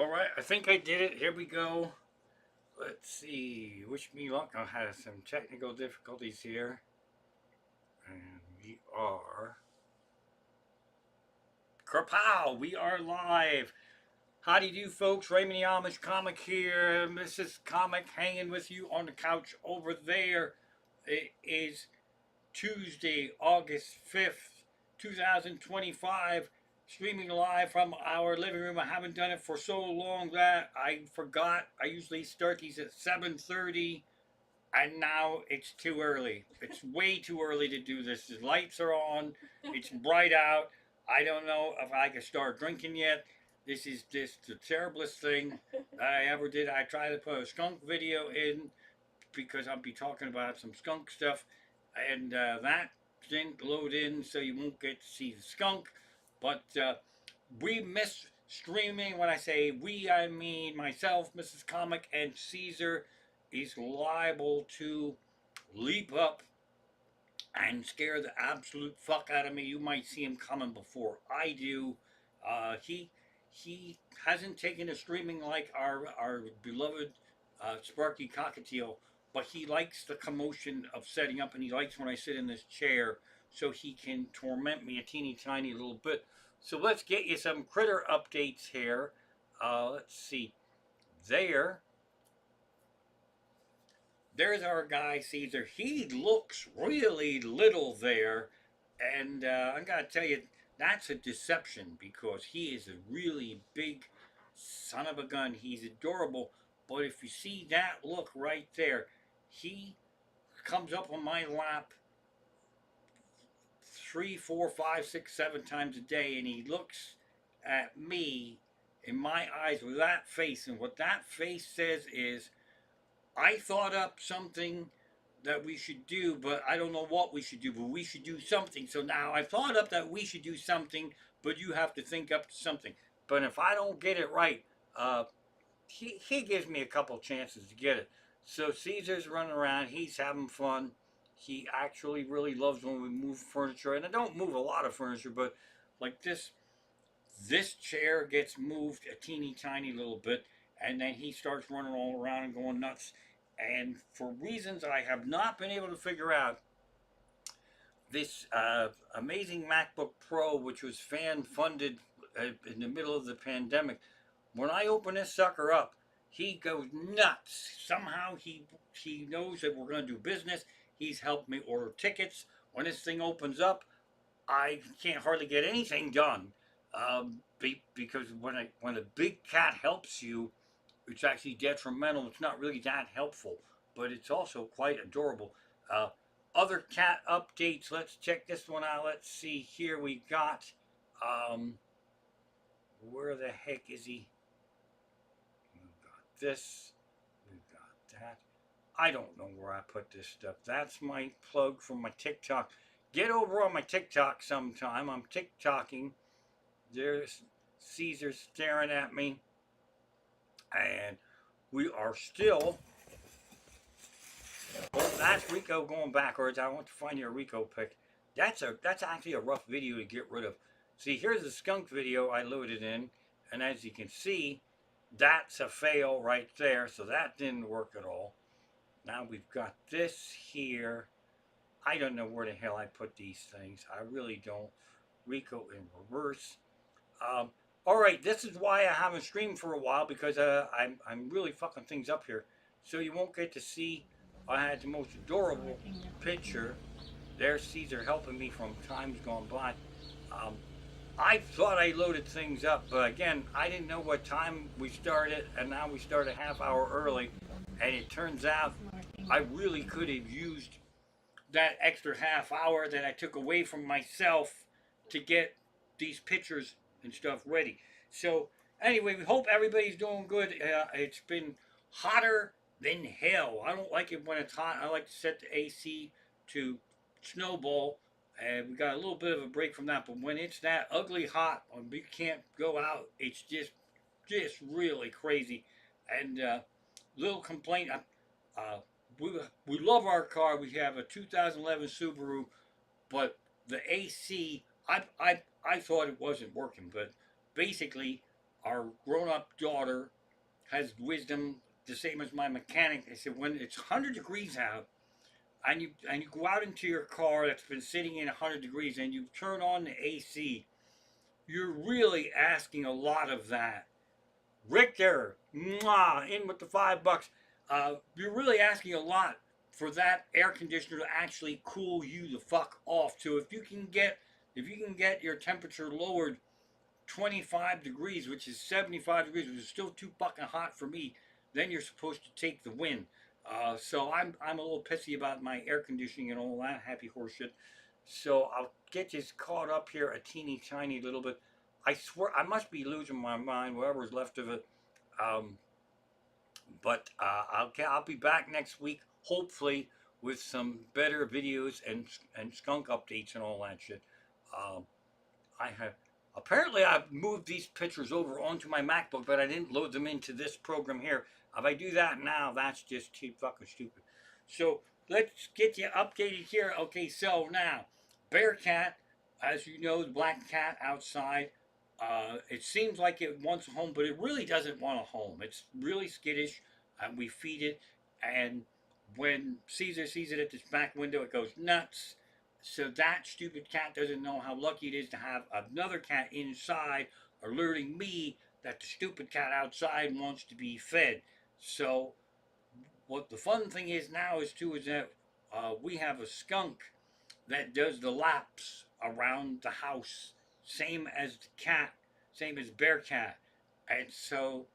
Alright, I think I did it. Here we go. Let's see. Wish me luck. I had some technical difficulties here. And we are. Kerpow! We are live. How do you do, folks? Raymond the Amish Comic here. Mrs. Comic hanging with you on the couch over there. It is Tuesday, August 5th, 2025. Streaming live from our living room. I haven't done it for so long that I forgot. I usually start these at 7:30, and now it's too early. It's way too early to do this. The lights are on. It's bright out. I don't know if I can start drinking yet. This is just the terriblest thing that I ever did. I tried to put a skunk video in because I'll be talking about some skunk stuff, and that didn't load in, so you won't get to see the skunk. But we miss streaming. When I say we, I mean myself, Mrs. Comic, and Caesar is liable to leap up and scare the absolute fuck out of me. You might see him coming before I do. He hasn't taken to streaming like our beloved Sparky Cockatiel, but he likes the commotion of setting up, and he likes when I sit in this chair, so he can torment me a teeny tiny little bit. So let's get you some critter updates here. Let's see. There's our guy Caesar. He looks really little there, and I gotta tell you, that's a deception because he is a really big son of a gun. He's adorable, but if you see that look right there, he comes up on my lap 3, 4, 5, 6, 7 times a day, and he looks at me in my eyes with that face, and what that face says is, I thought up something that we should do, but I don't know what we should do, but we should do something. So now I thought up that we should do something, but you have to think up something. But if I don't get it right, he gives me a couple chances to get it. So Caesar's running around, he's having fun. He actually really loves when we move furniture, and I don't move a lot of furniture, but like this chair gets moved a teeny tiny little bit, and then he starts running all around and going nuts. And for reasons I have not been able to figure out, this amazing MacBook Pro, which was fan funded in the middle of the pandemic, when I open this sucker up, he goes nuts. Somehow he knows that we're going to do business. He's helped me order tickets. When this thing opens up, I can't hardly get anything done, because when a big cat helps you, it's actually detrimental. It's not really that helpful, but it's also quite adorable. Other cat updates. Let's check this one out. Let's see. Here we got. Where the heck is he? We've got this. We've got that. I don't know where I put this stuff. That's my plug for my TikTok. Get over on my TikTok sometime. I'm TikToking. There's Caesar staring at me. And we are still. Oh, that's Rico going backwards. I want to find you a Rico pic. That's actually a rough video to get rid of. See, here's the skunk video I loaded in, and as you can see, that's a fail right there. So that didn't work at all. Now we've got this here. I don't know where the hell I put these things. I really don't. Rico in reverse. All right, this is why I haven't streamed for a while, because I'm really fucking things up here. So you won't get to see. I had the most adorable picture. There's Caesar helping me from times gone by. I thought I loaded things up, but again, I didn't know what time we started, and now we start a half hour early. And it turns out I really could have used that extra half hour that I took away from myself to get these pictures and stuff ready. So anyway, we hope everybody's doing good. It's been hotter than hell. I don't like it when it's hot. I like to set the AC to snowball, and we got a little bit of a break from that. But when it's that ugly hot, when we can't go out, it's just really crazy. And little complaint. We love our car. We have a 2011 Subaru, but the AC, I thought it wasn't working, but basically our grown-up daughter has wisdom the same as my mechanic. They said when it's 100 degrees out and you go out into your car that's been sitting in 100 degrees and you turn on the AC, you're really asking a lot of that. Richter, mwah, in with the $5. You're really asking a lot for that air conditioner to actually cool you the fuck off. So if you can get your temperature lowered 25 degrees, which is 75 degrees, which is still too fucking hot for me, then you're supposed to take the win. So I'm a little pissy about my air conditioning and all that happy horse shit. So I'll get this caught up here a teeny tiny little bit. I swear I must be losing my mind, whatever's left of it. Um, but I'll be back next week, hopefully with some better videos and skunk updates and all that shit. Um, I have apparently I've moved these pictures over onto my MacBook, but I didn't load them into this program here. If I do that now, that's just too fucking stupid. So let's get you updated here. Okay, so now Bearcat, as you know, the black cat outside. It seems like it wants a home, but it really doesn't want a home. It's really skittish, and we feed it. And when Caesar sees it at this back window, it goes nuts. So that stupid cat doesn't know how lucky it is to have another cat inside alerting me that the stupid cat outside wants to be fed. So what the fun thing is now is that we have a skunk that does the laps around the house, same as the cat, same as Bearcat. And so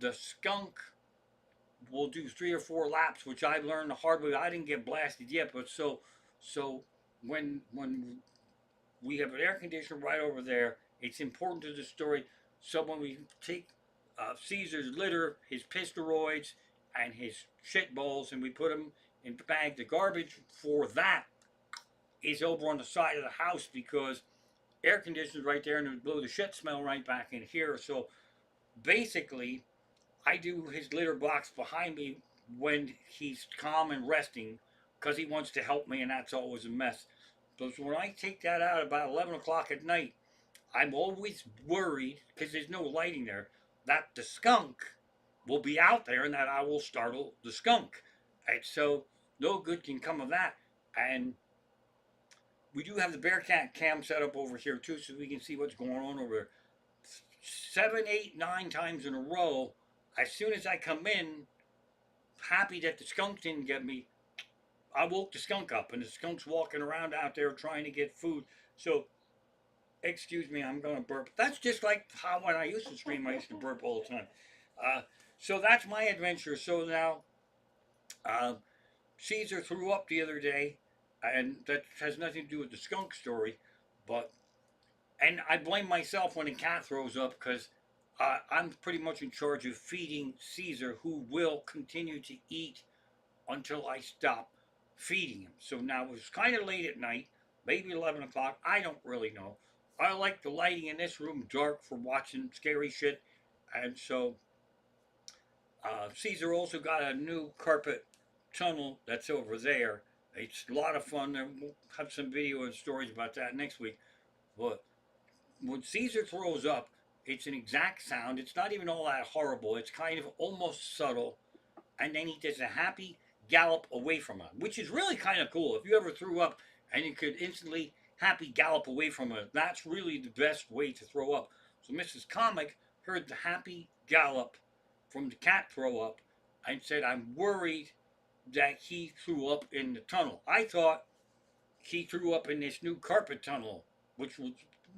the skunk will do 3 or 4 laps, which I learned the hard way. I didn't get blasted yet, but so when we have an air conditioner right over there, it's important to the story. So when we take Caesar's litter, his pistoroids, and his shit balls, and we put them in the bag, the garbage for that is over on the side of the house because air conditioner's right there and it would blow the shit smell right back in here. So basically, I do his litter box behind me when he's calm and resting because he wants to help me, and that's always a mess. But when I take that out about 11 o'clock at night, I'm always worried because there's no lighting there that the skunk will be out there and that I will startle the skunk. And so no good can come of that. And we do have the Bearcat cam set up over here too, so we can see what's going on over there. 7, 8, 9 times in a row, as soon as I come in, happy that the skunk didn't get me, I woke the skunk up, and the skunk's walking around out there trying to get food. So, excuse me, I'm gonna burp. That's just like how when I used to stream, I used to burp all the time. Uh, so that's my adventure. So now, uh, Caesar threw up the other day, and that has nothing to do with the skunk story, but and I blame myself when the cat throws up because I'm pretty much in charge of feeding Caesar, who will continue to eat until I stop feeding him. So now it was kind of late at night, maybe 11 o'clock. I don't really know. I like the lighting in this room dark for watching scary shit, and so Caesar also got a new carpet tunnel that's over there. It's a lot of fun. We'll have some video and stories about that next week. But when Caesar throws up, it's an exact sound. It's not even all that horrible. It's kind of almost subtle. And then he does a happy gallop away from it, which is really kind of cool. If you ever threw up and you could instantly happy gallop away from it, that's really the best way to throw up. So Mrs. Comic heard the happy gallop from the cat throw up and said, I'm worried that he threw up in the tunnel. I thought he threw up in this new carpet tunnel, which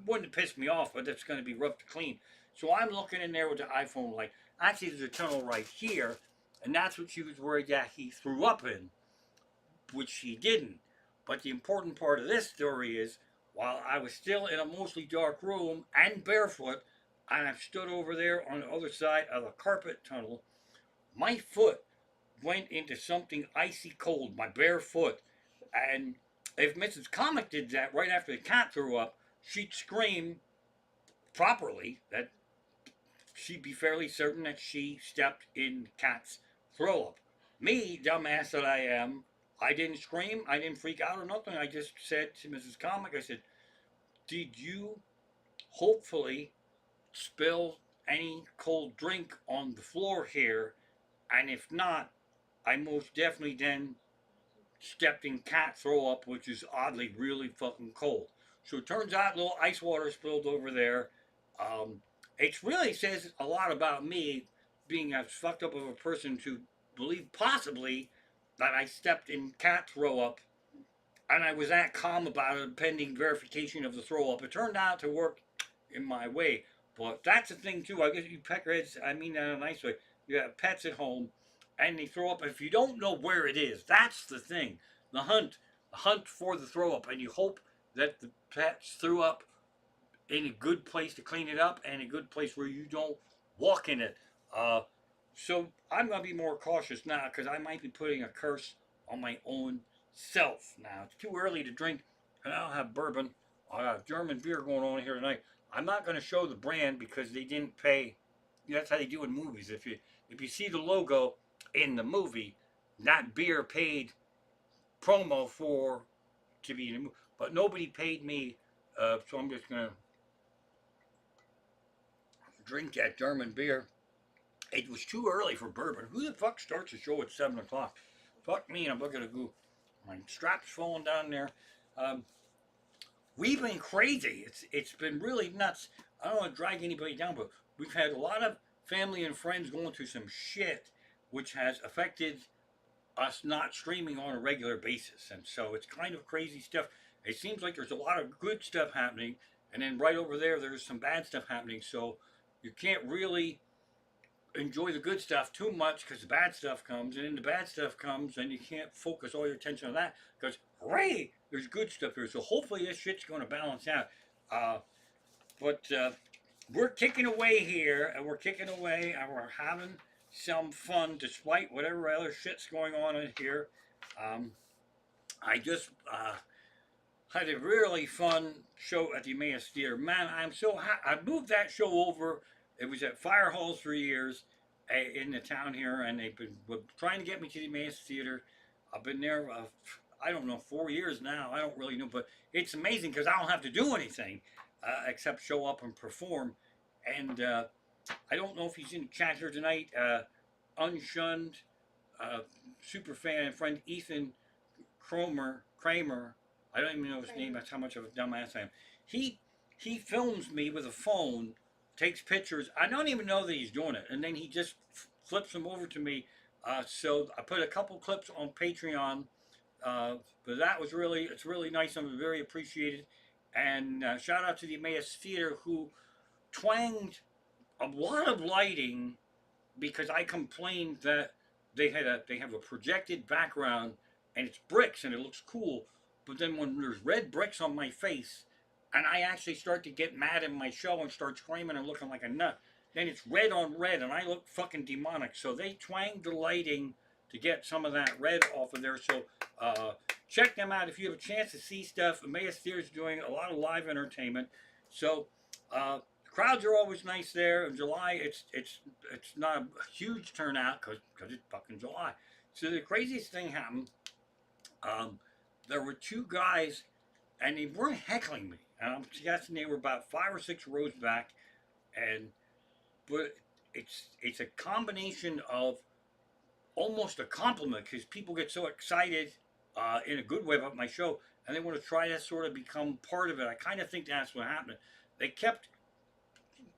wouldn't piss me off, but it's going to be rough to clean. So I'm looking in there with the iPhone light. Actually, there's a tunnel right here, and that's what she was worried that he threw up in, which he didn't. But the important part of this story is, while I was still in a mostly dark room and barefoot, and I've stood over there on the other side of the carpet tunnel, my foot went into something icy cold, my bare foot. And if Mrs. Comic did that right after the cat threw up, she'd scream properly that she'd be fairly certain that she stepped in the cat's throw up. Me, dumbass that I am, I didn't scream, I didn't freak out or nothing. I just said to Mrs. Comic, I said, did you hopefully spill any cold drink on the floor here, and if not, I most definitely then stepped in cat throw up, which is oddly really fucking cold. So it turns out a little ice water spilled over there. Um, it really says a lot about me being as fucked up of a person to believe possibly that I stepped in cat throw up and I was that calm about it pending verification of the throw up. It turned out to work in my way. But that's the thing too. I guess you peckerheads, I mean that in a nice way. You have pets at home and they throw up. If you don't know where it is, that's the thing. The hunt for the throw up, and you hope that the pets threw up in a good place to clean it up and a good place where you don't walk in it. Uh, so I'm gonna be more cautious now because I might be putting a curse on my own self now. It's too early to drink, and I don't have bourbon. I have German beer going on here tonight. I'm not going to show the brand because they didn't pay. That's how they do in movies. If you see the logo in the movie, that beer paid promo for to be in the movie, but nobody paid me. So I'm just gonna drink that German beer. It was too early for bourbon. Who the fuck starts a show at 7 o'clock? Fuck me, I'm looking at go. My strap's falling down there. Um, we've been crazy. It's been really nuts. I don't want to drag anybody down, but we've had a lot of family and friends going through some shit, which has affected us not streaming on a regular basis, and so it's kind of crazy stuff. It seems like there's a lot of good stuff happening, and then right over there, there's some bad stuff happening. So you can't really enjoy the good stuff too much because the bad stuff comes, and then the bad stuff comes, and you can't focus all your attention on that because hooray, there's good stuff here. So hopefully this shit's going to balance out. But we're kicking away here, and we're kicking away, and we're having some fun despite whatever other shit's going on in here. Um, I just had a really fun show at the Emmaus Theater. Man, I'm so I moved that show over. It was at Fire Halls for years in the town here, and they've been trying to get me to the Emmaus Theater. I've been there, I don't know, 4 years now. I don't really know, but it's amazing because I don't have to do anything except show up and perform. And I don't know if he's in the chat here tonight. Unshunned super fan and friend Ethan Kramer. I don't even know his name. That's how much of a dumbass I am. He films me with a phone, takes pictures. I don't even know that he's doing it, and then he just flips them over to me. So I put a couple clips on Patreon, but it's really nice. I'm very appreciated, and shout out to the Emmaus Theater who twanged a lot of lighting because I complained that they have a projected background and it's bricks and it looks cool, but then when there's red bricks on my face and I actually start to get mad in my show and start screaming and looking like a nut, then it's red on red and I look fucking demonic. So they twanged the lighting to get some of that red off of there. So check them out if you have a chance to see stuff. Emmaus Theater's doing a lot of live entertainment. So crowds are always nice there. In July, it's not a huge turnout because it's fucking July. So the craziest thing happened. There were two guys, and they weren't heckling me. And I'm guessing they were about 5 or 6 rows back, and but it's a combination of almost a compliment because people get so excited in a good way about my show, and they want to try to sort of become part of it. I kind of think that's what happened. They kept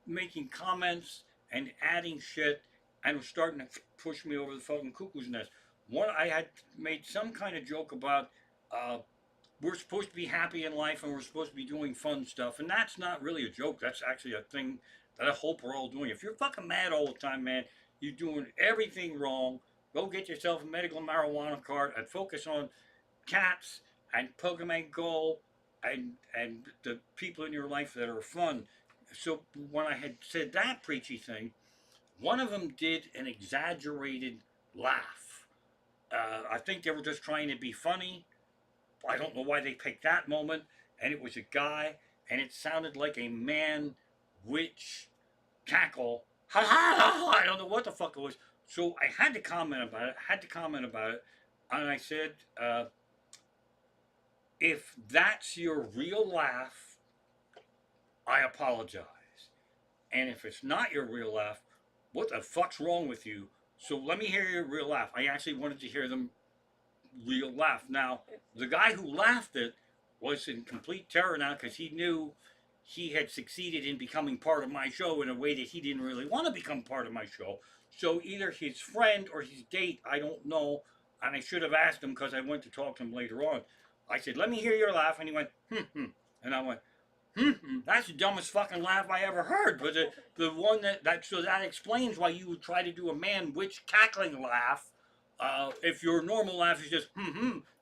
making comments and adding shit and was starting to push me over the fucking cuckoo's nest. One, I had made some kind of joke about we're supposed to be happy in life and we're supposed to be doing fun stuff, and that's not really a joke. That's actually a thing that I hope we're all doing. If you're fucking mad all the time, man, you're doing everything wrong. Go get yourself a medical marijuana card and focus on cats and Pokemon Go and the people in your life that are fun. So when I had said that preachy thing, one of them did an exaggerated laugh. I think they were just trying to be funny. I don't know why they picked that moment. And it was a guy, and it sounded like a man witch cackle. Ha ha ha! I don't know what the fuck it was. So I had to comment about it. And I said, if that's your real laugh, I apologize. And if it's not your real laugh, what the fuck's wrong with you? So let me hear your real laugh. I actually wanted to hear them real laugh. Now, the guy who laughed it was in complete terror now because he knew he had succeeded in becoming part of my show in a way that he didn't really want to become part of my show. So either his friend or his date, I don't know, and I should have asked him because I went to talk to him later on. I said, "Let me hear your laugh," and he went, and I went, that's the dumbest fucking laugh I ever heard. But the one so that explains why you would try to do a man witch cackling laugh. If your normal laugh is just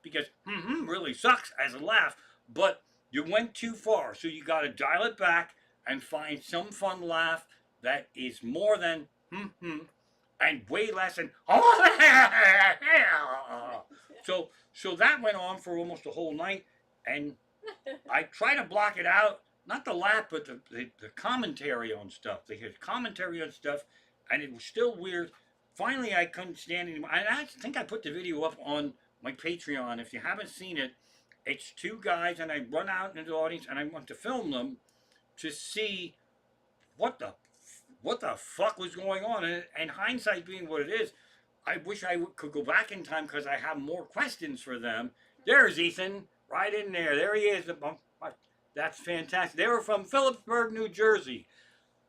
because really sucks as a laugh, but you went too far. So you got to dial it back and find some fun laugh that is more than and way less than so that went on for almost a whole night, and I try to block it out, not the laugh, but the commentary on stuff. They had commentary on stuff, and it was still weird. Finally, I couldn't stand it anymore. And I think I put the video up on my Patreon. If you haven't seen it, it's two guys, and I run out into the audience, and I want to film them to see what the fuck was going on. And hindsight being what it is, I wish I could go back in time because I have more questions for them. There's Ethan. Right in there. There he is. That's fantastic. They were from Phillipsburg, New Jersey.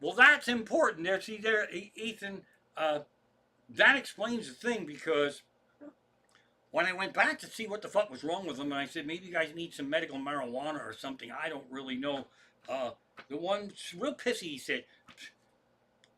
Well, that's important. There, see there, Ethan. That explains the thing because when I went back to see what the fuck was wrong with them, and I said maybe you guys need some medical marijuana or something. I don't really know. The one real pissy. He said,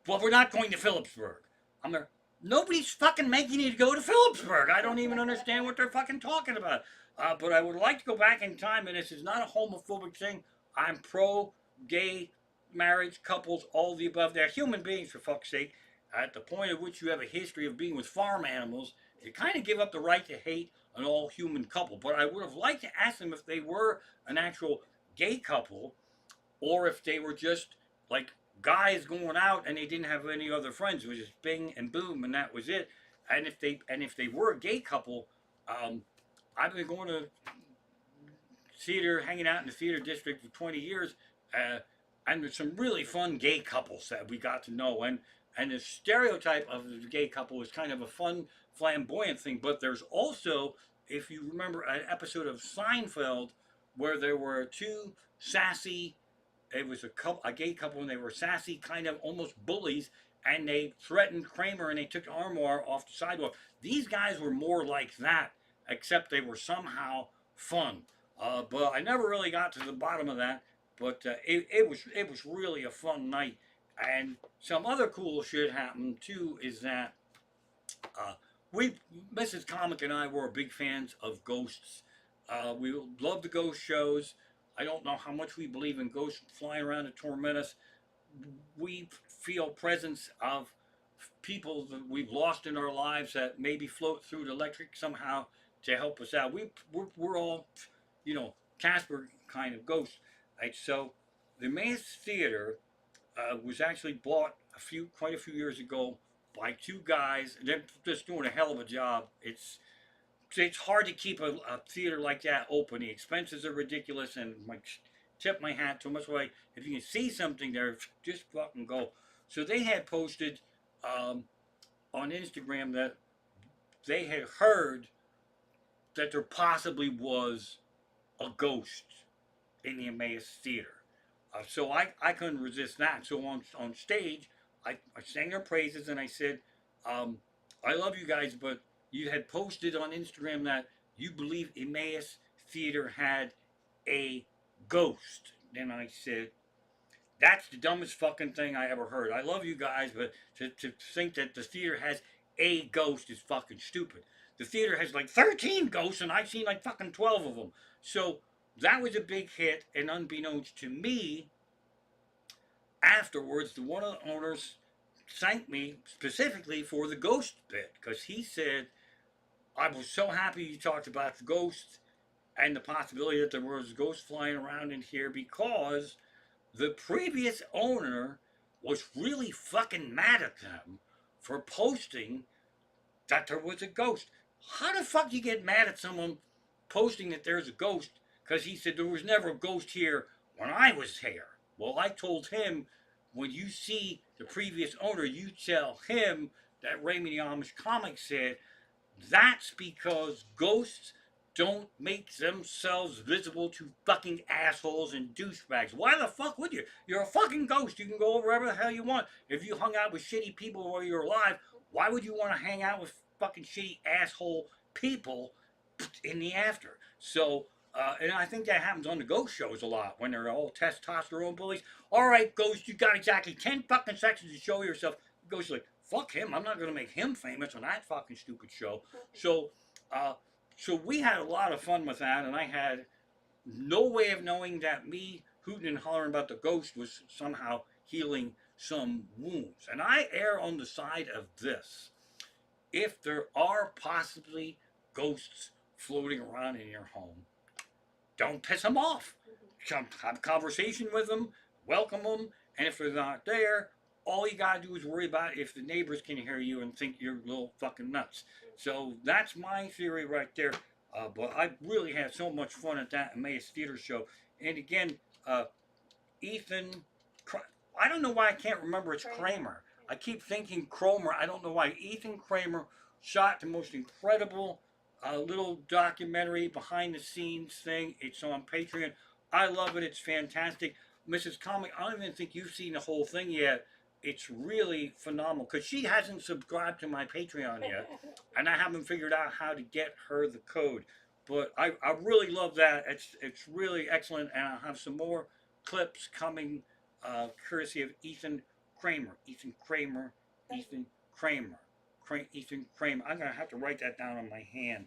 "Well, we're not going to Phillipsburg." I'm there. Nobody's fucking making you go to Phillipsburg. I don't even understand what they're fucking talking about. But I would like to go back in time, and this is not a homophobic thing. I'm pro-gay marriage, couples, all the above. They're human beings, for fuck's sake. At the point at which you have a history of being with farm animals, you kind of give up the right to hate an all-human couple. But I would have liked to ask them if they were an actual gay couple, or if they were just like guys going out and they didn't have any other friends. It was just bing and boom, and that was it. And if they were a gay couple, I've been going to theater, hanging out in the theater district for 20 years, and there's some really fun gay couples that we got to know. And the stereotype of the gay couple is kind of a fun, flamboyant thing. But there's also, if you remember, an episode of Seinfeld where there were two sassy, it was a gay couple, and they were sassy, kind of almost bullies, and they threatened Kramer, and they took the armoire off the sidewalk. These guys were more like that, except they were somehow fun. But I never really got to the bottom of that. But it was really a fun night. And some other cool shit happened too. Is that Mrs. Comic and I were big fans of ghosts. We love the ghost shows. I don't know how much we believe in ghosts flying around to torment us. We feel presence of people that we've lost in our lives that maybe float through the electric somehow to help us out. We're all, Casper kind of ghosts. Right? So the Mass Theater was actually bought quite a few years ago by two guys. They're just doing a hell of a job. It's hard to keep a theater like that open. The expenses are ridiculous, and tip my hat to them. That's why if you can see something there, just fucking go. So they had posted on Instagram that they had heard that there possibly was a ghost in the Emmaus Theater. So I couldn't resist that. So on stage, I sang their praises, and I said, I love you guys, but you had posted on Instagram that you believe Emmaus Theater had a ghost. Then I said, that's the dumbest fucking thing I ever heard. I love you guys, but to think that the theater has a ghost is fucking stupid. The theater has like 13 ghosts, and I've seen like fucking 12 of them. So that was a big hit, and unbeknownst to me, afterwards, one of the owners thanked me specifically for the ghost bit, because he said, I was so happy you talked about the ghosts and the possibility that there was ghosts flying around in here, because the previous owner was really fucking mad at them for posting that there was a ghost. How the fuck do you get mad at someone posting that there's a ghost? Because he said there was never a ghost here when I was here. Well, I told him when you see the previous owner, you tell him that Raymond the Amish comic said that's because ghosts don't make themselves visible to fucking assholes and douchebags. Why the fuck would you? You're a fucking ghost. You can go wherever the hell you want. If you hung out with shitty people while you're alive, why would you want to hang out with fucking shitty asshole people in the after? So, and I think that happens on the ghost shows a lot when they're all testosterone bullies. All right, ghost, you got exactly 10 fucking seconds to show yourself. Ghost like, fuck him. I'm not gonna make him famous on that fucking stupid show. So, uh, so we had a lot of fun with that, and I had no way of knowing that me hooting and hollering about the ghost was somehow healing some wounds. And I err on the side of this. If there are possibly ghosts floating around in your home, don't piss them off. Have a conversation with them, welcome them, and if they're not there, all you gotta do is worry about if the neighbors can hear you and think you're little fucking nuts. So that's my theory right there. But I really had so much fun at that Emmaus Theater show. And again, Ethan, I don't know why I can't remember it's Kramer. I keep thinking Cromer. I don't know why. Ethan Kramer shot the most incredible little documentary behind the scenes thing. It's on Patreon. I love it. It's fantastic. Mrs. Comic, I don't even think you've seen the whole thing yet. It's really phenomenal because she hasn't subscribed to my Patreon yet, and I haven't figured out how to get her the code. But I really love that. It's really excellent, and I'll have some more clips coming, courtesy of Ethan Kramer. Ethan Kramer. Ethan Kramer. Ethan Kramer. I'm gonna have to write that down on my hand.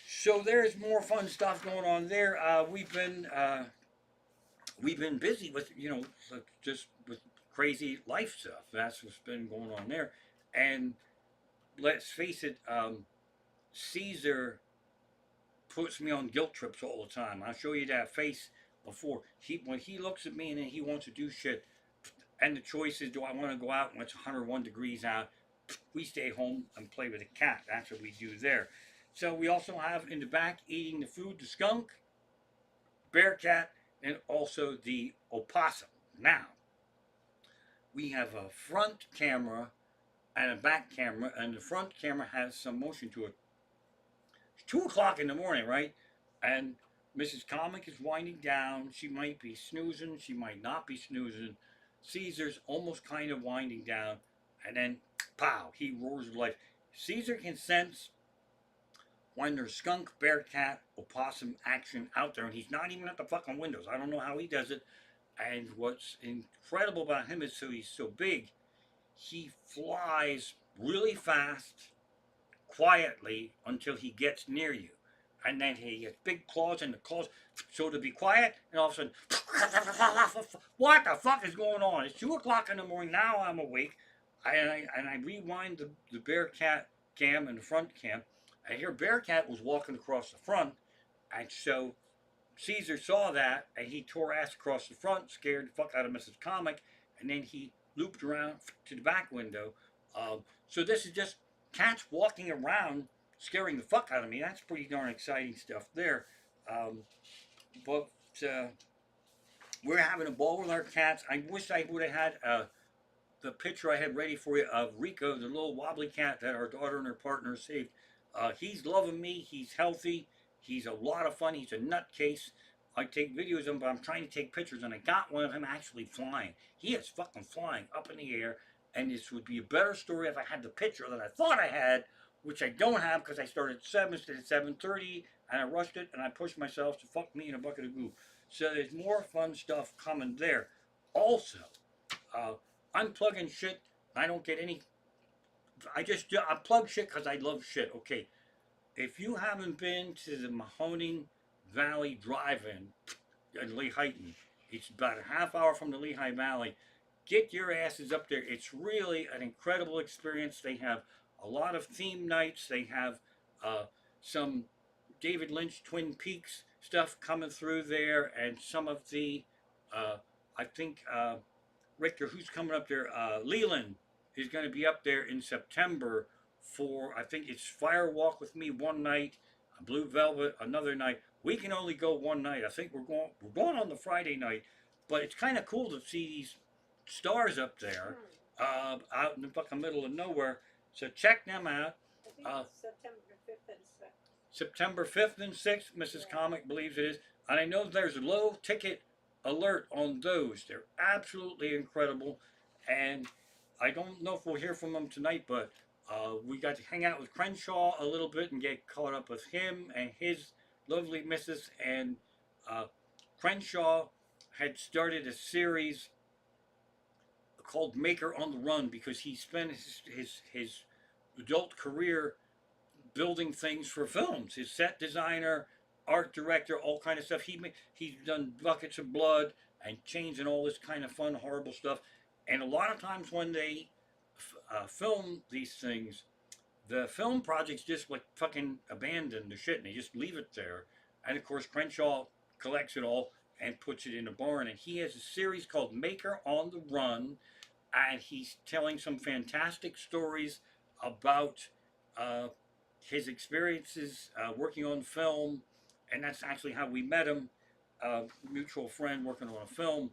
So there's more fun stuff going on there. We've been busy with just with crazy life stuff. That's what's been going on there. And let's face it, Caesar puts me on guilt trips all the time. I'll show you that face before. When he looks at me and then he wants to do shit, and the choice is, do I want to go out when it's 101 degrees out? We stay home and play with the cat. That's what we do there. So we also have in the back eating the food, the skunk, bear cat, and also the opossum. Now, we have a front camera and a back camera, and the front camera has some motion to it. It's 2 o'clock in the morning, right? And Mrs. Comic is winding down. She might be snoozing. She might not be snoozing. Caesar's almost kind of winding down. And then, pow, he roars with life. Caesar can sense when there's skunk, bear, cat, opossum action out there. And he's not even at the fucking windows. I don't know how he does it. And what's incredible about him is he's so big, he flies really fast, quietly, until he gets near you. And then he has big claws, and the claws, so to be quiet, and all of a sudden, what the fuck is going on? It's 2 o'clock in the morning, now I'm awake, and I rewind the bear cat cam and the front cam. I hear bear cat was walking across the front, and so Caesar saw that, and he tore ass across the front, scared the fuck out of Mrs. Comic, and then he looped around to the back window. So this is just cats walking around, scaring the fuck out of me. That's pretty darn exciting stuff there. But we're having a ball with our cats. I wish I would have had the picture I had ready for you of Rico, the little wobbly cat that our daughter and her partner saved. He's loving me. He's healthy. He's a lot of fun. He's a nutcase. I take videos of him, but I'm trying to take pictures, and I got one of him actually flying. He is fucking flying up in the air, and this would be a better story if I had the picture that I thought I had, which I don't have because I started at 7 instead of 7:30, and I rushed it, and I pushed myself to fuck me in a bucket of goo. So there's more fun stuff coming there. Also, I'm plugging shit. I don't get any. I plug shit because I love shit. Okay, if you haven't been to the Mahoning Valley Drive-In in Lehighton, it's about a half hour from the Lehigh Valley. Get your asses up there. It's really an incredible experience. They have a lot of theme nights. They have some David Lynch Twin Peaks stuff coming through there, and some of the I think Richter, who's coming up there? Leland is going to be up there in September for, I think it's Fire Walk with Me one night, Blue Velvet another night. We can only go one night. I think we're going on the Friday night. But it's kind of cool to see these stars up there, out in the fucking middle of nowhere. So check them out. I think it's September 5th and 6th. September 5th and 6th, Mrs. Yeah. Comic believes it is. And I know there's a low ticket alert on those. They're absolutely incredible. And I don't know if we'll hear from them tonight, but we got to hang out with Crenshaw a little bit and get caught up with him and his lovely missus. And Crenshaw had started a series called Maker on the Run because he spent his adult career building things for films. His set designer, art director, all kind of stuff. He's done Buckets of Blood and Chains and all this kind of fun, horrible stuff. And a lot of times when they film these things, the film projects just like fucking abandon the shit and they just leave it there. And of course, Crenshaw collects it all and puts it in a barn. And he has a series called Maker on the Run, and he's telling some fantastic stories about his experiences working on film, and that's actually how we met him. Mutual friend working on a film,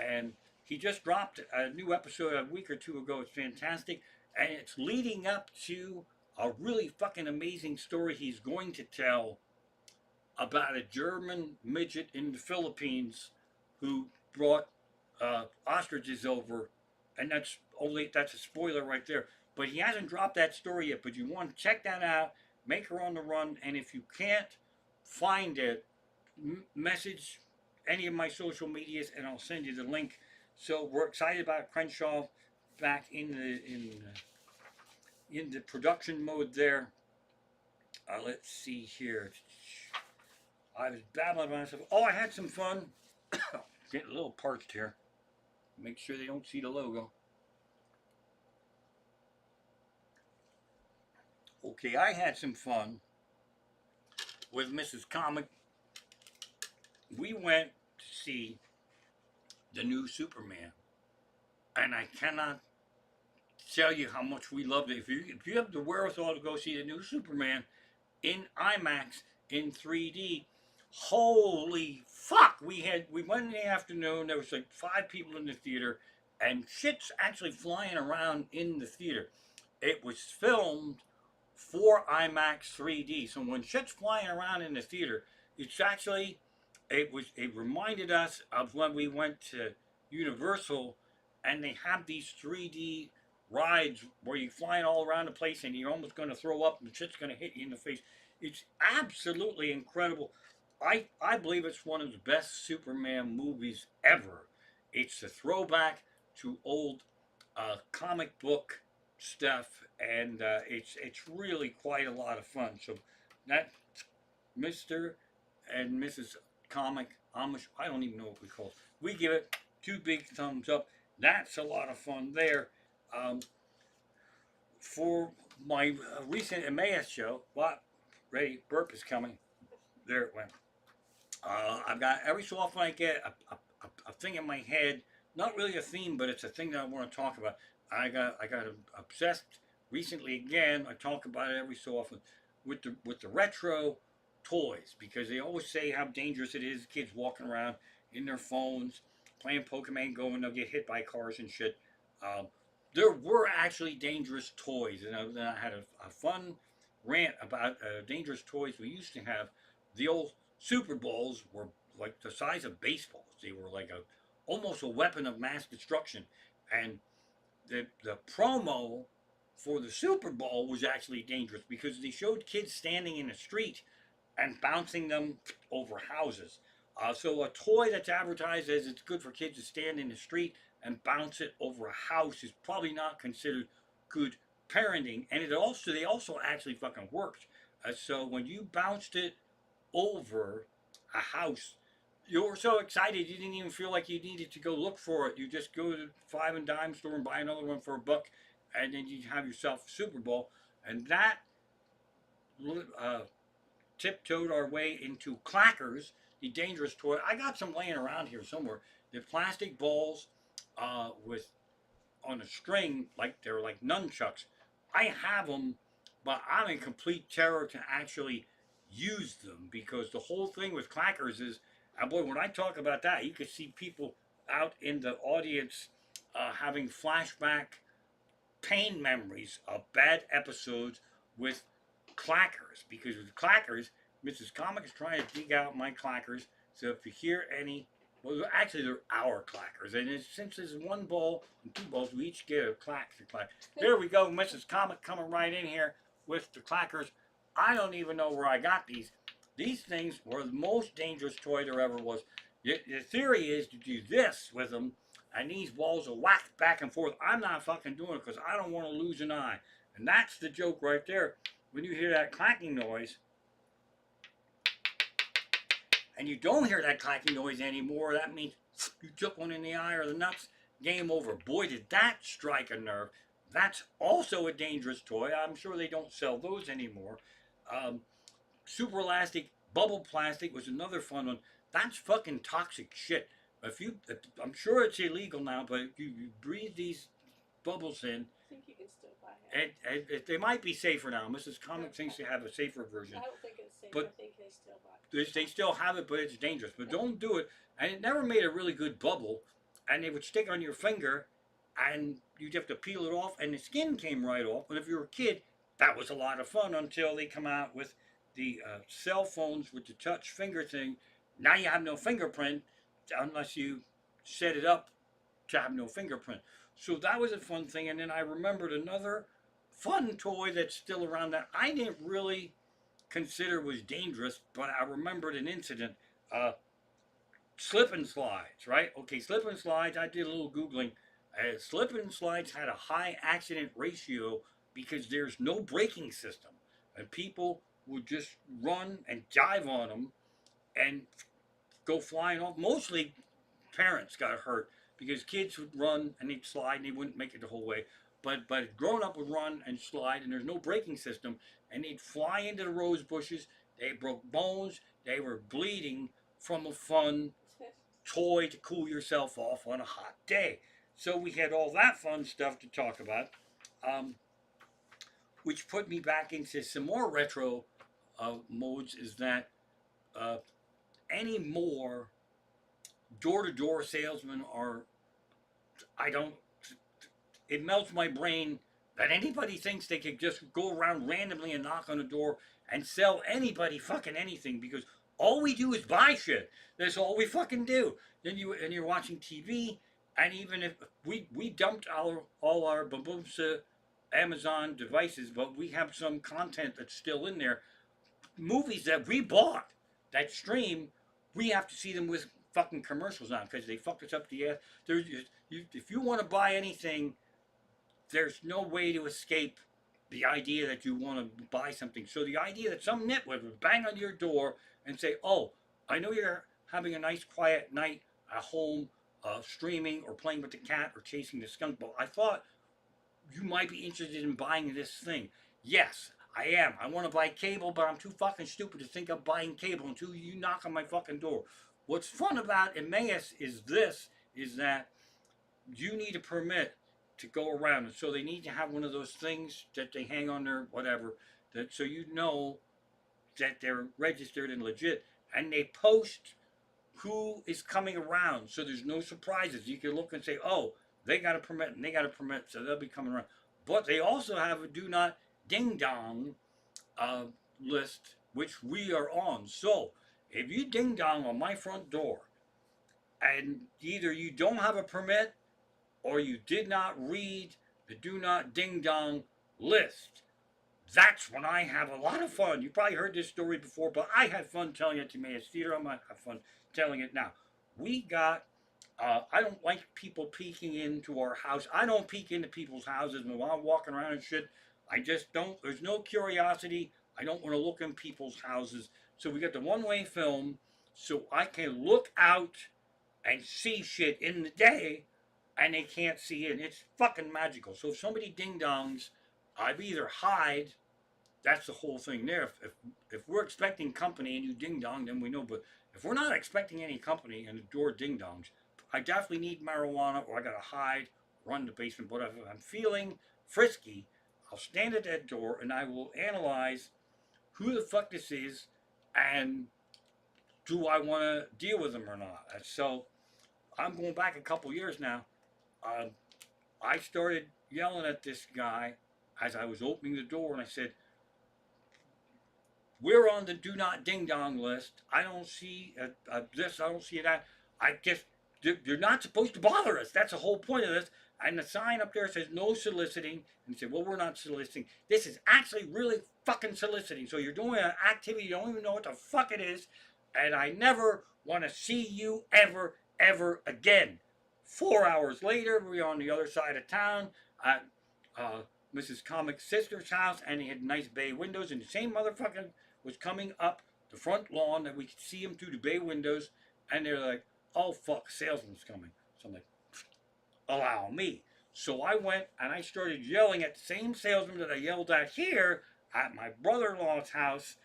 and he just dropped a new episode a week or two ago. It's fantastic, and it's leading up to a really fucking amazing story he's going to tell about a German midget in the Philippines who brought ostriches over, and that's a spoiler right there. But he hasn't dropped that story yet. But you want to check that out. Maker on the Run, and if you can't find it, message any of my social medias, and I'll send you the link. So we're excited about Crenshaw back in the production mode there. Let's see here. I was babbling about myself. Oh, I had some fun. Getting a little parched here. Make sure they don't see the logo. Okay, I had some fun with Mrs. Comic. We went to see the new Superman, and I cannot tell you how much we loved it. If you have the wherewithal to go see the new Superman in IMAX in 3D, holy fuck! We went in the afternoon. There was like 5 people in the theater, and shit's actually flying around in the theater. It was filmed for IMAX 3D. So when shit's flying around in the theater, it reminded us of when we went to Universal and they have these 3D rides where you're flying all around the place and you're almost going to throw up and shit's going to hit you in the face. It's absolutely incredible. I believe it's one of the best Superman movies ever. It's a throwback to old comic book stuff, and it's really quite a lot of fun. So that's Mr. and Mrs. Comic Amish. I don't even know what we call it. We give it 2 big thumbs up. That's a lot of fun there. For my recent Emmaus show, ready, burp is coming. There it went. I've got every so often I get a thing in my head, not really a theme, but it's a thing that I want to talk about. I got obsessed recently again. I talk about it every so often with the retro toys, because they always say how dangerous it is. Kids walking around in their phones playing Pokemon Go and they'll get hit by cars and shit. There were actually dangerous toys, and I had a fun rant about dangerous toys we used to have. The old Super Bowls were like the size of baseballs. They were like almost a weapon of mass destruction, and the promo for the Super Bowl was actually dangerous because they showed kids standing in the street and bouncing them over houses. So a toy that's advertised as it's good for kids to stand in the street and bounce it over a house is probably not considered good parenting. And they also actually fucking worked. So when you bounced it over a house, you were so excited you didn't even feel like you needed to go look for it. You just go to the 5 and dime store and buy another one for $1, and then you have yourself a Super Bowl. And that tiptoed our way into clackers, the dangerous toy. I got some laying around here somewhere. The plastic balls with on a string, like they're like nunchucks. I have them, but I'm in complete terror to actually use them, because the whole thing with clackers is, and boy, when I talk about that, you could see people out in the audience having flashback pain memories of bad episodes with clackers, because with clackers, Mrs. Comic is trying to dig out my clackers. So if you hear any, well, actually they're our clackers, and since there's one ball and two balls, we each get a clack. There we go, Mrs. Comic coming right in here with the clackers. I don't even know where I got these. These things were the most dangerous toy there ever was. The theory is to do this with them, and these balls are whacked back and forth. I'm not fucking doing it because I don't want to lose an eye. And that's the joke right there. When you hear that clacking noise, and you don't hear that clacking noise anymore, that means you took one in the eye or the nuts. Game over. Boy, did that strike a nerve. That's also a dangerous toy. I'm sure they don't sell those anymore. Um, Super elastic bubble plastic was another fun one. That's fucking toxic shit. I'm sure it's illegal now, but if you breathe these bubbles in, I think you can still buy it. they might be safer now. Mrs. Comic thinks they have a safer version. I don't think it's safe. But I think they still buy it. They still have it, but it's dangerous. But don't do it. And it never made a really good bubble. And it would stick on your finger, and you'd have to peel it off, and the skin came right off. But if you were a kid, that was a lot of fun until they come out with the cell phones with the touch finger thing. Now you have no fingerprint unless you set it up to have no fingerprint. So that was a fun thing. And then I remembered another fun toy that's still around that I didn't really consider was dangerous, but I remembered an incident. Slip and slides, right? Okay, slip and slides. I did a little Googling. Slip and slides had a high accident ratio because there's no braking system. And people would just run and dive on them and go flying off. Mostly parents got hurt because kids would run and they'd slide and they wouldn't make it the whole way. But grown up would run and slide and there's no braking system and they'd fly into the rose bushes. They broke bones. They were bleeding from a fun toy to cool yourself off on a hot day. So we had all that fun stuff to talk about, which put me back into some more retro modes. Is that any more door-to-door salesmen are, I don't, it melts my brain that anybody thinks they could just go around randomly and knock on a door and sell anybody fucking anything, because all we do is buy shit. That's all we fucking do. Then you're watching TV, and even if we dumped all our Babumsa Amazon devices, but we have some content that's still in there. Movies that we bought that stream, we have to see them with fucking commercials on because they fucked us up the ass. If you want to buy anything, there's no way to escape the idea that you want to buy something. So the idea that some nitwit would bang on your door and say, "Oh, I know you're having a nice quiet night at home, streaming or playing with the cat or chasing the skunk, but I thought you might be interested in buying this thing." Yes, I am. I want to buy cable, but I'm too fucking stupid to think of buying cable until you knock on my fucking door. What's fun about Emmaus is that you need a permit to go around, and so they need to have one of those things that they hang on their whatever, that so you know that they're registered and legit, and they post who is coming around, so there's no surprises. You can look and say, "Oh, they got a permit and they got a permit, so they'll be coming around." But they also have a do not ding dong list, which we are on. So if you ding dong on my front door, and either you don't have a permit or you did not read the do not ding dong list, that's when I have a lot of fun. You probably heard this story before, but I had fun telling it to Emmaus Theater. I might have fun telling it now. We got, I don't like people peeking into our house. I don't peek into people's houses when I'm walking around and shit. I just don't, there's no curiosity. I don't want to look in people's houses. So we got the one-way film so I can look out and see shit in the day, and they can't see it. It's fucking magical. So if somebody ding dongs, I either hide. That's the whole thing there. If we're expecting company and you ding dong, then we know. But if we're not expecting any company and the door ding dongs, I definitely need marijuana, or I gotta hide, run the basement. But if I'm feeling frisky, I'll stand at that door and I will analyze who the fuck this is and do I want to deal with them or not. So I'm going back a couple years now. Um, I started yelling at this guy as I was opening the door, and I said, "We're on the do not ding dong list. I don't see this. I don't see that. I just you're not supposed to bother us. That's the whole point of this." And the sign up there says no soliciting. And he said, "Well, we're not soliciting. This is actually really fucking soliciting. So you're doing an activity you don't even know what the fuck it is, and I never want to see you ever again." 4 hours later, we were on the other side of town at Mrs. Comic's sister's house, and he had nice bay windows, and the same motherfucking was coming up the front lawn that we could see him through the bay windows, and they're like, "Oh fuck, salesman's coming." So I'm like, "Allow me." So I went and I started yelling at the same salesman that I yelled at here at my brother-in-law's house,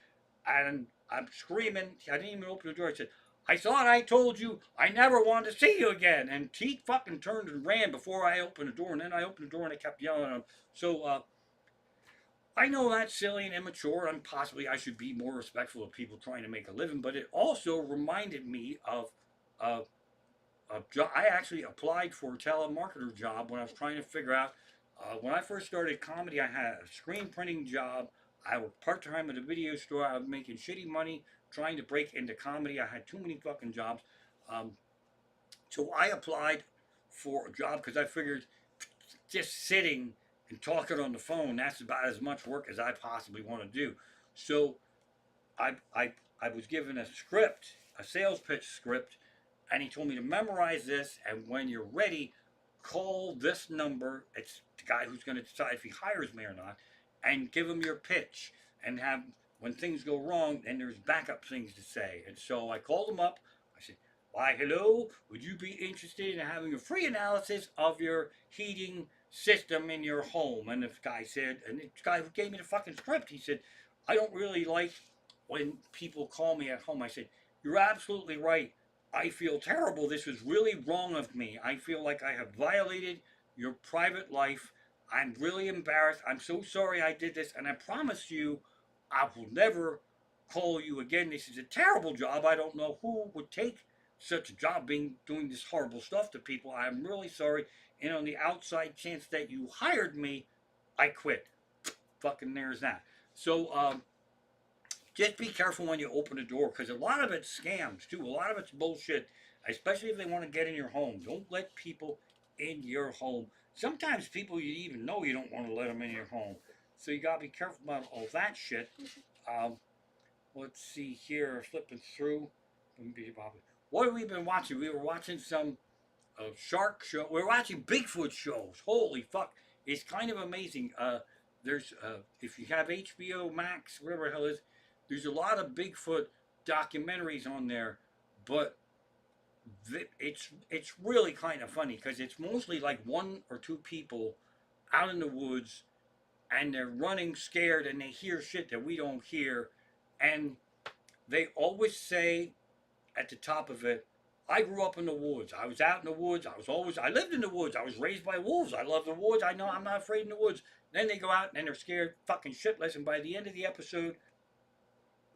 and I'm screaming. I didn't even open the door. I said, "I thought I told you I never wanted to see you again." And he fucking turned and ran before I opened the door, and then I opened the door and I kept yelling at him. So I know that's silly and immature, and possibly I should be more respectful of people trying to make a living. But it also reminded me of uh, a job. I actually applied for a telemarketer job when I was trying to figure out. When I first started comedy, I had a screen printing job. I worked part time at a video store. I was making shitty money trying to break into comedy. I had too many fucking jobs. Um, so I applied for a job because I figured just sitting and talking on the phone, that's about as much work as I possibly want to do. So I, I, I was given a script, a sales pitch script, and he told me to memorize this, and when you're ready, call this number. It's the guy who's going to decide if he hires me or not, and give him your pitch, and have, when things go wrong, then there's backup things to say. And so I called him up. I said, "Why, hello, would you be interested in having a free analysis of your heating system in your home?" And this guy said, and the guy who gave me the fucking script, he said, "I don't really like when people call me at home." I said, "You're absolutely right. I feel terrible. This was really wrong of me. I feel like I have violated your private life. I'm really embarrassed. I'm so sorry I did this. And I promise you, I will never call you again. This is a terrible job. I don't know who would take such a job doing this horrible stuff to people. I'm really sorry. And on the outside chance that you hired me, I quit." Fucking there's that. So, just be careful when you open the door, because a lot of it's scams too. A lot of it's bullshit, especially if they want to get in your home. Don't let people in your home. Sometimes people you even know you don't want to let them in your home. So you gotta be careful about all that shit. Um, let's see here, flipping through. What have we been watching? We were watching some shark show. We're watching Bigfoot shows. Holy fuck! It's kind of amazing. There's if you have HBO Max, whatever the hell it is, there's a lot of Bigfoot documentaries on there, but it's really kind of funny because it's mostly like one or two people out in the woods, and they're running scared, and they hear shit that we don't hear, and they always say at the top of it, "I grew up in the woods. I was out in the woods. I lived in the woods. I was raised by wolves. I love the woods. I know I'm not afraid in the woods." Then they go out and they're scared fucking shitless. And by the end of the episode,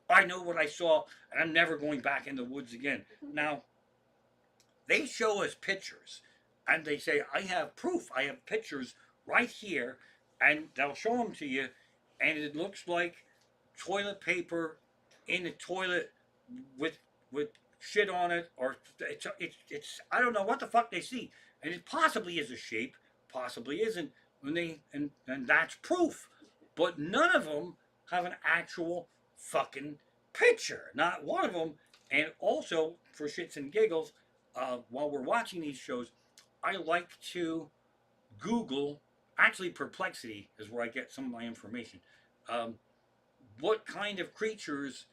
I know what I saw, and I'm never going back in the woods again. Now, they show us pictures, and they say, "I have proof. I have pictures right here," and they'll show them to you, and it looks like toilet paper in the toilet with with shit on it, or it's I don't know what the fuck they see, and it possibly is a shape, possibly isn't. When they and that's proof, but none of them have an actual fucking picture. Not one of them. And also, for shits and giggles, while we're watching these shows, I like to Google. Actually, Perplexity is where I get some of my information. Um, what kind of creatures,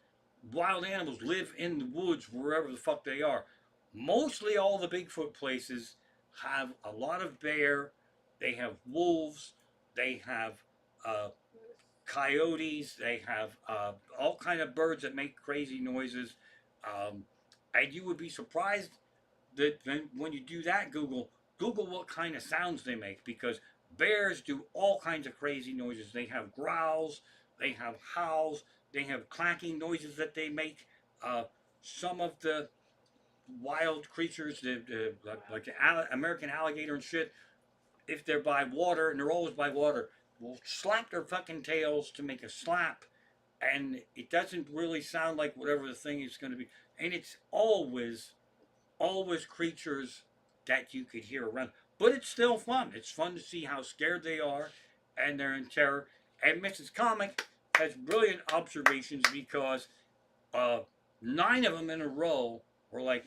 wild animals, live in the woods wherever the fuck they are? Mostly all the Bigfoot places have a lot of bear. They have wolves. They have uh, coyotes. They have all kind of birds that make crazy noises. Um, and you would be surprised that when you do that, Google what kind of sounds they make, because bears do all kinds of crazy noises. They have growls, they have howls, they have clacking noises that they make. Uh, some of the wild creatures, like the American alligator and shit, if they're by water, and they're always by water, will slap their fucking tails to make a slap, and it doesn't really sound like whatever the thing is going to be, and it's always creatures that you could hear around, but it's still fun. It's fun to see how scared they are, and they're in terror. And Mrs. Comic has brilliant observations because uh, 9 of them in a row were like,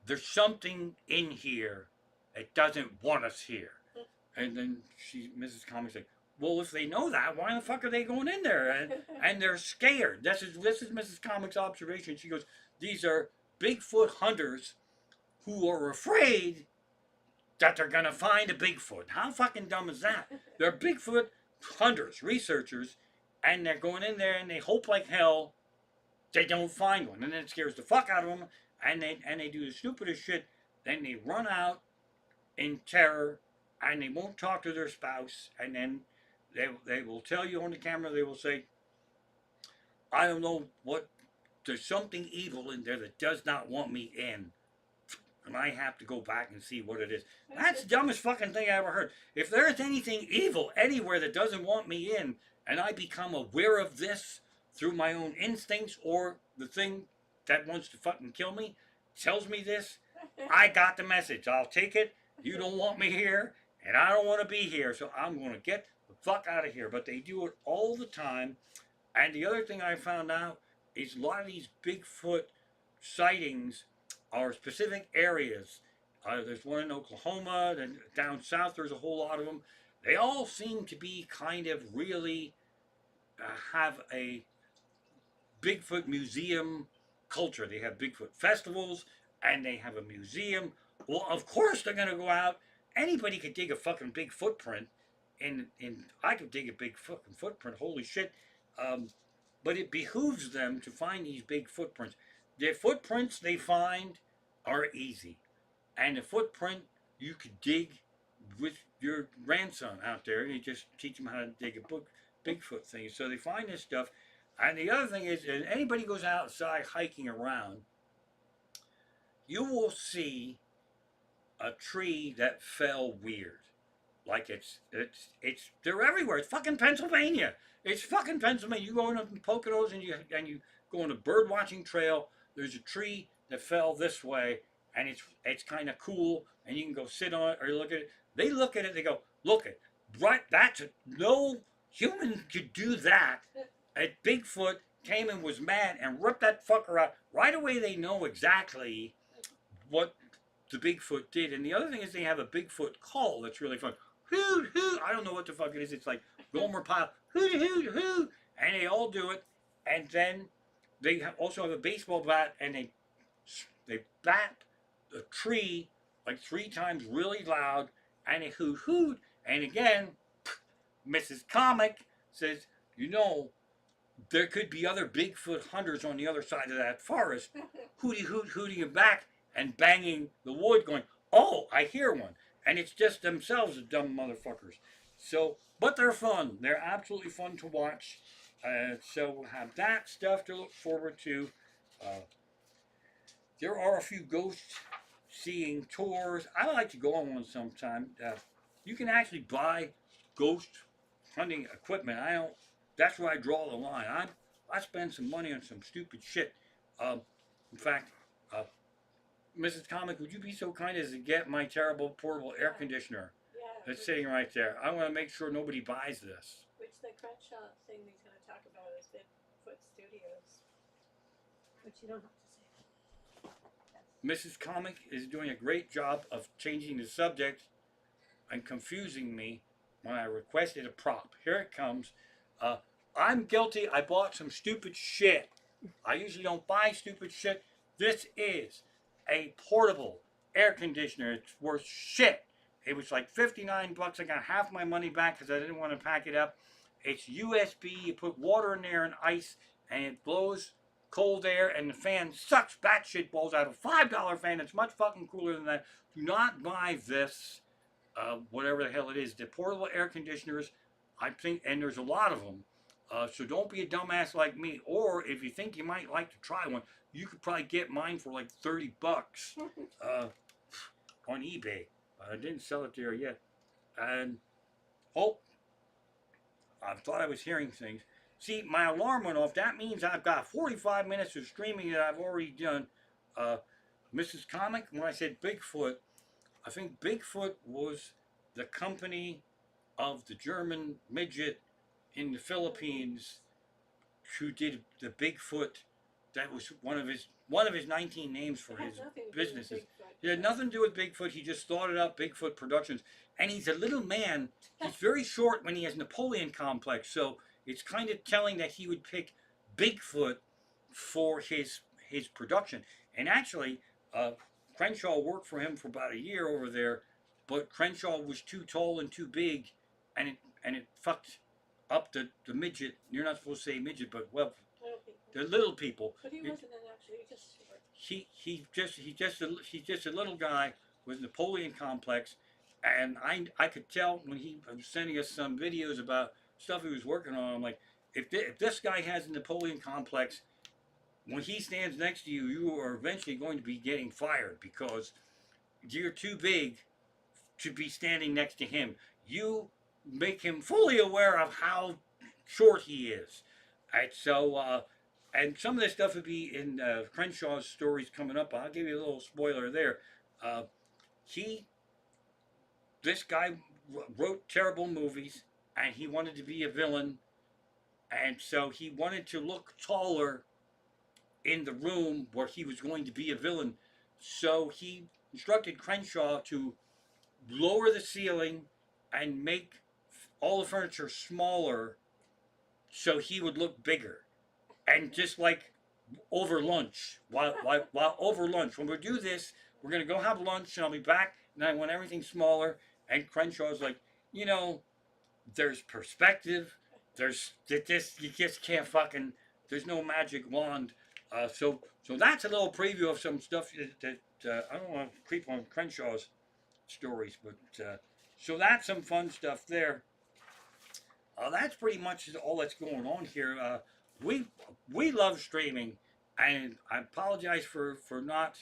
"There's something in here that doesn't want us here." And then Mrs. Comics like, "Well, if they know that, why the fuck are they going in there?" And they're scared. This is Mrs. Comics' observation. She goes, "These are Bigfoot hunters who are afraid that they're gonna find a Bigfoot." How fucking dumb is that? They're Bigfoot hunters, researchers, and they're going in there and they hope like hell they don't find one, and then it scares the fuck out of them, and they do the stupidest shit. Then they run out in terror, and they won't talk to their spouse, and then they will tell you on the camera. They will say, "I don't know what. There's something evil in there that does not want me in, and I have to go back and see what it is." That's the dumbest fucking thing I ever heard. If there's anything evil anywhere that doesn't want me in, and I become aware of this through my own instincts, or the thing that wants to fucking kill me tells me this, I got the message. I'll take it. You don't want me here, and I don't want to be here, so I'm going to get the fuck out of here. But they do it all the time. And the other thing I found out is a lot of these Bigfoot sightings are specific areas. There's one in Oklahoma, then down south there's a whole lot of them. They all seem to be kind of really have a Bigfoot museum culture. They have Bigfoot festivals, and they have a museum. Well, of course they're gonna go out. Anybody could dig a fucking big footprint, and I could dig a big fucking footprint. Holy shit! But it behooves them to find these big footprints. The footprints they find are easy, and the footprint you could dig with your grandson out there. You just teach them how to dig a Bigfoot thing. So they find this stuff. And the other thing is, if anybody goes outside hiking around, you will see a tree that fell weird. Like they're everywhere. It's fucking Pennsylvania. It's fucking Pennsylvania. You go in the Poconos and you go on a bird watching trail. There's a tree that fell this way, and it's kind of cool, and you can go sit on it or look at it. They look at it. They go, "Look it, right? No human could do that." A Bigfoot came and was mad and ripped that fucker out. Right away, they know exactly what the Bigfoot did. And the other thing is they have a Bigfoot call that's really fun. Hoot, hoot. I don't know what the fuck it is. It's like Gomer Pyle. Hoot, hoot, hoot. And they all do it. And then they also have a baseball bat, and they bat the tree like 3 times really loud, and they hoot, hoot. And again, Mrs. Comic says, there could be other Bigfoot hunters on the other side of that forest, hooty hoot hooting it back and banging the wood, going, "Oh, I hear one." And it's just themselves, the dumb motherfuckers. So, but they're fun. They're absolutely fun to watch. So we'll have that stuff to look forward to. There are a few ghost seeing tours. I like to go on one sometime. You can actually buy ghost hunting equipment. That's where I draw the line. I spend some money on some stupid shit. In fact, Mrs. Comic, would you be so kind as to get my terrible portable air conditioner that's sitting right there? I want to make sure nobody buys this. Which the Crenshaw thing he's going to talk about is Bigfoot Studios. Which you don't have to say. Mrs. Comic is doing a great job of changing the subject and confusing me when I requested a prop. Here it comes. I'm guilty. I bought some stupid shit. I usually don't buy stupid shit. This is a portable air conditioner. It's worth shit. It was like $59. I got half my money back because I didn't want to pack it up. It's USB. You put water in there and ice, and it blows cold air, and the fan sucks batshit balls out. A $5 fan. It's much fucking cooler than that. Do not buy this, whatever the hell it is. The portable air conditioners, I think, and there's a lot of them, So don't be a dumbass like me. Or if you think you might like to try one, you could probably get mine for like $30 uh, on eBay. I didn't sell it there yet. And oh, I thought I was hearing things. See, my alarm went off. That means I've got 45 minutes of streaming that I've already done. Uh, Mrs. Comic, when I said Bigfoot, I think Bigfoot was the company of the German midget in the Philippines who did the Bigfoot. That was one of his 19 names for It has his nothing to do with businesses. Bigfoot. It had nothing to do with Bigfoot. He just started up Bigfoot Productions, and he's a little man. He's very short when he has Napoleon complex, so it's kind of telling that he would pick Bigfoot for his production. And actually, Crenshaw worked for him for about a year over there, but Crenshaw was too tall and too big, and it fucked up the midget. You're not supposed to say midget, but well, Little people. the little people. But he wasn't an actual, he was just short. He's just a little guy with Napoleon complex, and I could tell when he was sending us some videos about stuff he was working on. I'm like, if this guy has a Napoleon complex, when he stands next to you, you are eventually going to be getting fired because you're too big to be standing next to him. You make him fully aware of how short he is. And so, and some of this stuff would be in Crenshaw's stories coming up. I'll give you a little spoiler there. Uh, he, this guy wrote terrible movies, and he wanted to be a villain, and so he wanted to look taller in the room where he was going to be a villain. So he instructed Crenshaw to lower the ceiling and make all the furniture smaller so he would look bigger. And just like over lunch, while over lunch, when we do this, we're going to go have lunch and I'll be back and I want everything smaller. And Crenshaw's like, you know, there's perspective. There's this, you just can't fucking, there's no magic wand. So that's a little preview of some stuff that I don't want to creep on Crenshaw's stories, but so that's some fun stuff there. That's pretty much all that's going on here. We we love streaming, and I apologize for not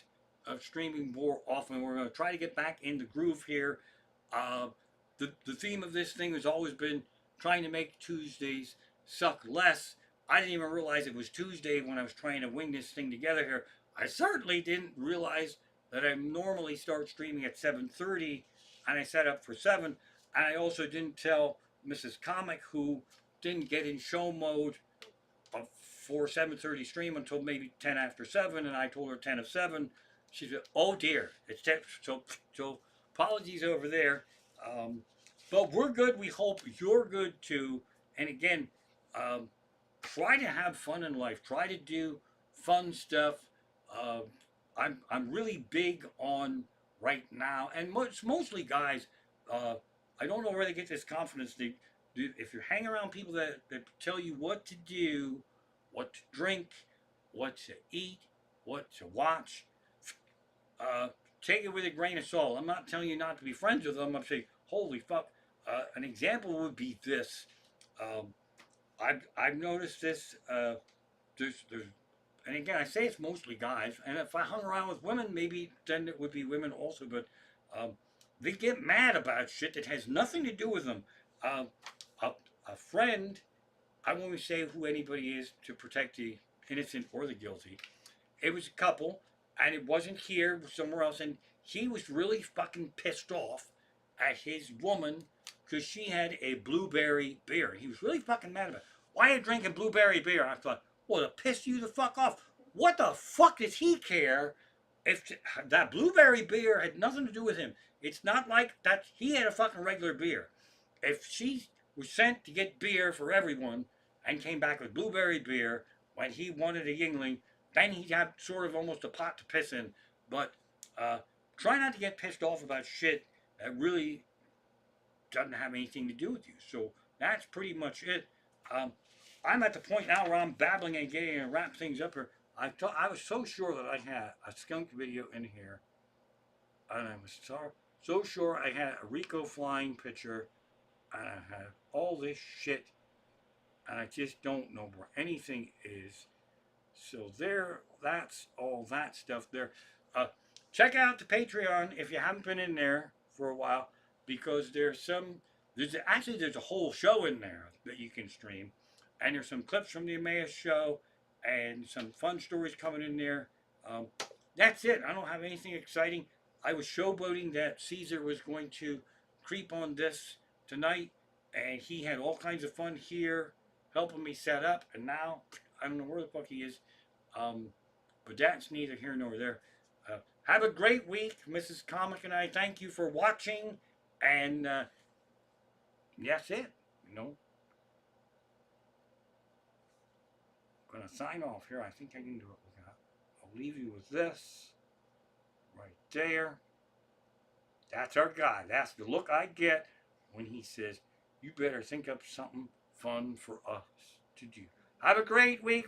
streaming more often. We're going to try to get back in the groove here. Uh, the theme of this thing has always been trying to make Tuesdays suck less. I didn't even realize it was Tuesday when I was trying to wing this thing together here. I certainly didn't realize that I normally start streaming at 7:30, and I set up for 7. And I also didn't tell Mrs. Comic, who didn't get in show mode for 7:30 stream until maybe 10 after 7, and I told her 10 of 7. She said, "Oh dear, it's 10." So apologies over there. But we're good. We hope you're good too. And again, um, try to have fun in life. Try to do fun stuff. Uh, I'm really big on right now, and it's mostly guys. Uh, I don't know where they get this confidence. If you hang around people that tell you what to do, what to drink, what to eat, what to watch, uh, take it with a grain of salt. I'm not telling you not to be friends with them. I'm saying, holy fuck. An example would be this. Um, I've noticed this. There's, and again, I say it's mostly guys. And if I hung around with women, maybe then it would be women also. But um, they get mad about shit that has nothing to do with them. Um, a, a friend, I won't even say who anybody is to protect the innocent or the guilty. It was a couple, and it wasn't here, it was somewhere else, and he was really fucking pissed off at his woman because she had a blueberry beer. He was really fucking mad about it. Why are you drinking blueberry beer? And I thought, well, to piss you the fuck off. What the fuck does he care if that blueberry beer had nothing to do with him? It's not like that he had a fucking regular beer. If she was sent to get beer for everyone and came back with blueberry beer when he wanted a Yingling, then he'd have sort of almost a pot to piss in. But uh, try not to get pissed off about shit that really doesn't have anything to do with you. So that's pretty much it. Um, I'm at the point now where I'm babbling and getting to wrap things up here. I was so sure that I had a skunk video in here, and I was so sure I had a Rico flying picture, and I had all this shit and I just don't know where anything is. So there, that's all that stuff there. Uh, Check out the Patreon if you haven't been in there for a while, because there's a whole show in there that you can stream, and there's some clips from the Emmaus show, and some fun stories coming in there. Um, that's it. I don't have anything exciting. I was showboating that Caesar was going to creep on this tonight, and he had all kinds of fun here, helping me set up, and now I don't know where the fuck he is. Um, but that's neither here nor there. Have a great week, Mrs. Comic and I. Thank you for watching, and that's it. You know, I'm gonna sign off here. I think I can do it with that. I'll leave you with this right there. That's our guy. That's the look I get when he says, "You better think up something fun for us to do." Have a great week.